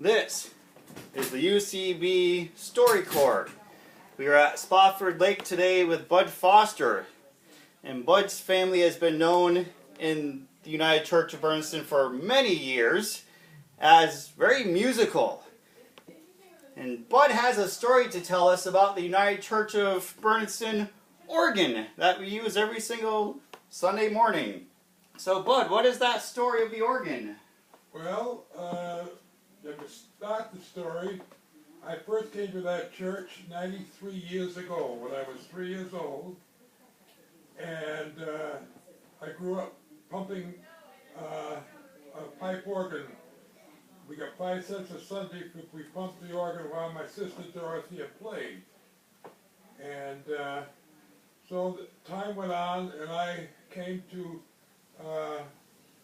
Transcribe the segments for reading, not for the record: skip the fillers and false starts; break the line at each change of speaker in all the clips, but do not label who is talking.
This is the UCB StoryCorps. We are at Spofford Lake today with Bud Foster. And Bud's family has been known in the United Church of Berniston for many years as very musical. And Bud has a story to tell us about the United Church of Berniston organ that we use every single Sunday morning. So Bud, what is that story of the organ?
Well, to start the story, I first came to that church 93 years ago when I was 3 years old, and I grew up pumping a pipe organ. We got 5 cents a Sunday if we pumped the organ while my sister Dorothea played. And so time went on, and I came to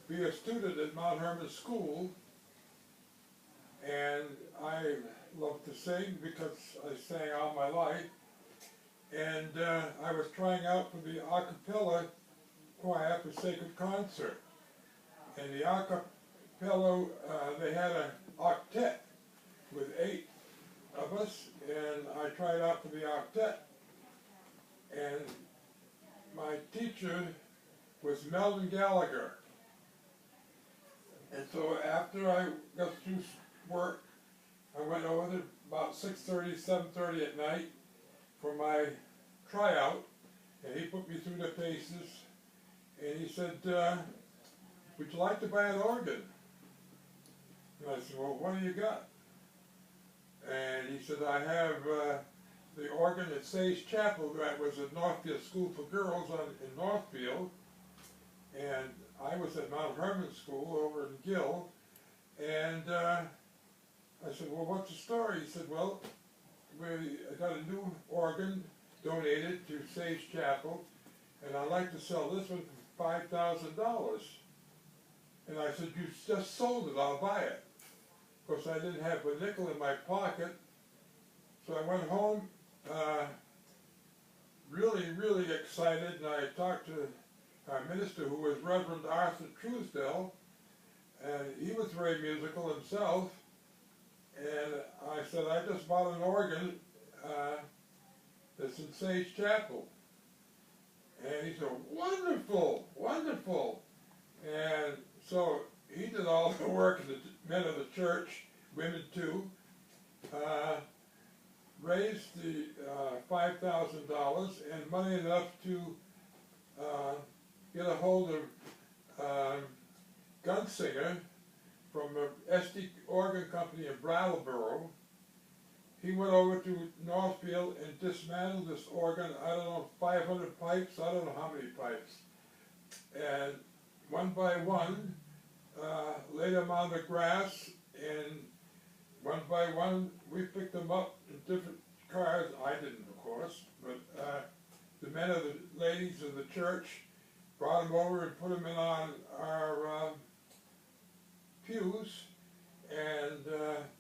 be a student at Mount Hermon School, and I love to sing because I sang all my life, and I was trying out for the a cappella choir for Sacred Concert, and the a cappella, they had an octet with 8 of us, and I tried out for the octet, and my teacher was Melvin Gallagher. And so after I got through work, I went over there about 6:30, 7:30 at night for my tryout, and he put me through the paces, and he said, would you like to buy an organ? And I said, well, what do you got? And he said, I have the organ at Sage Chapel that was at Northfield School for Girls in Northfield, and I was at Mount Hermon School over in Gill, and I said, well, what's the story? He said, well, I got a new organ donated to Sage Chapel, and I'd like to sell this one for $5,000. And I said, you just sold it, I'll buy it. Of course, I didn't have a nickel in my pocket, so I went home really excited, and I talked to our minister, who was Reverend Arthur Truesdell, and he was very musical himself, and I said, I just bought an organ that's in Sage Chapel. And he said, wonderful, wonderful. And so he did all the work, and the men of the church, women too, raised the $5,000 and money enough to get a hold of Gunsinger from a SD organ company in Brattleboro. He went over to Northfield and dismantled this organ, I don't know, 500 pipes, I don't know how many pipes. And one by one, laid them on the grass, and one by one, we picked them up in different cars. I didn't, of course, but the men of the ladies of the church brought them over and put them in on our pews, and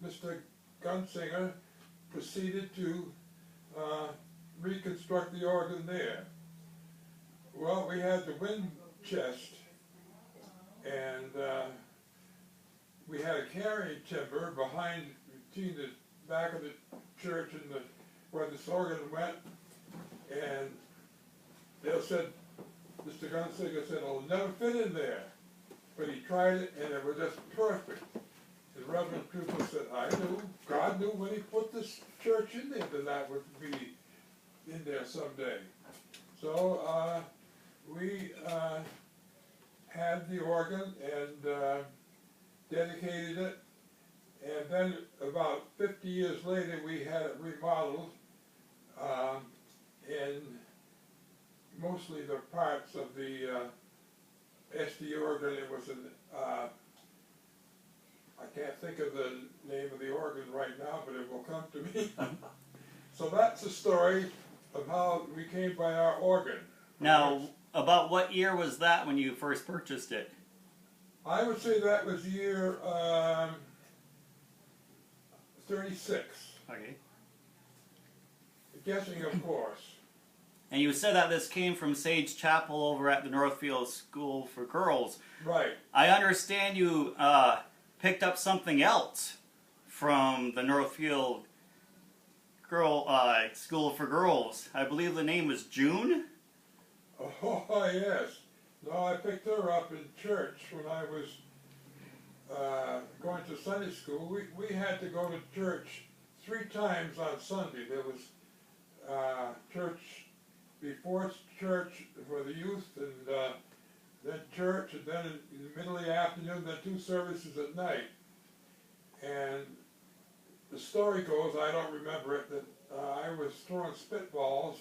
Mr. Gunsinger proceeded to reconstruct the organ there. Well, we had the wind chest, and we had a carrying timber between the back of the church and where this organ went, and they said, Mr. Gunsinger said, it'll never fit in there. But he tried it, and it was just perfect. And Reverend Cooper said, I knew, God knew when he put this church in there that would be in there someday. So we had the organ and dedicated it, and then about 50 years later we had it remodeled, and mostly the parts of the SD organ. It was an, I can't think of the name of the organ right now, but it will come to me. So that's the story of how we came by our organ.
Now, about what year was that when you first purchased it?
I would say that was year 36.
Okay.
Guessing, of course.
And you said that this came from Sage Chapel over at the Northfield School for Girls.
Right.
I understand you picked up something else from the Northfield School for Girls. I believe the name was June.
Oh, yes. No, I picked her up in church when I was going to Sunday school. We had to go to church 3 times on Sunday. There was church before church for the youth, and then church, and then in the middle of the afternoon, then 2 services at night. And the story goes, I don't remember it, that I was throwing spitballs,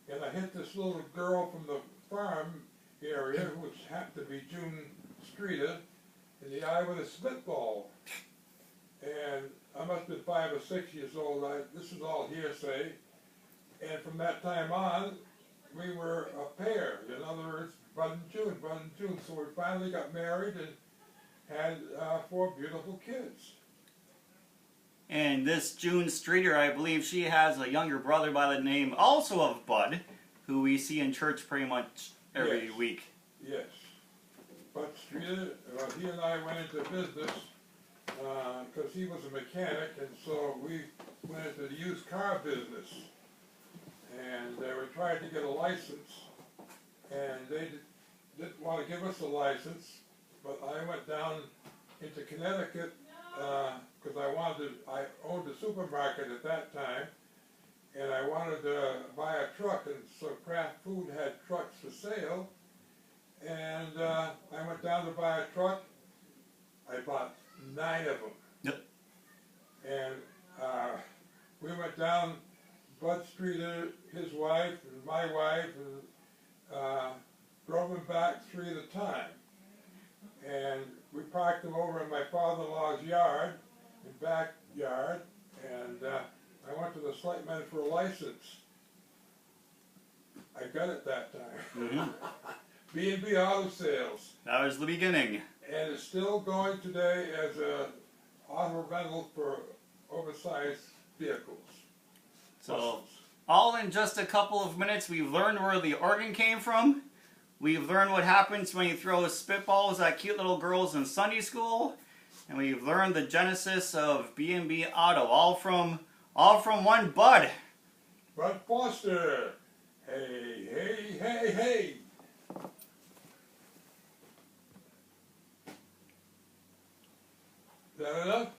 and I hit this little girl from the farm area, which happened to be June Streeter, in the eye with a spitball. And I must have been 5 or 6 years old. This is all hearsay. And from that time on, we were a pair. In other words, Bud and June, Bud and June. So we finally got married and had 4 beautiful kids.
And this June Streeter, I believe she has a younger brother by the name also of Bud, who we see in church pretty much every week.
Yes. Bud Streeter, he and I went into business because he was a mechanic, and so we went into the used car business. And they were trying to get a license, and they didn't want to give us a license, but I went down into Connecticut because I owned a supermarket at that time, and I wanted to buy a truck, and so Kraft Food had trucks for sale, and I went down to buy a truck. I bought 9 of them.
Yep.
And we went down, Bud Streeter, his wife, and my wife, and drove them back 3 at a time. And we parked them over in my father-in-law's yard, in backyard, and I went to the selectmen for a license. I got it that time.
Mm-hmm.
B&B Auto Sales.
That was the beginning.
And it's still going today as a auto rental for oversized vehicles.
So, all in just a couple of minutes, we've learned where the organ came from. We've learned what happens when you throw spitballs at cute little girls in Sunday school. And we've learned the genesis of B&B Auto, all from one Bud.
Bud Foster. Hey, hey, hey, hey. Is that enough?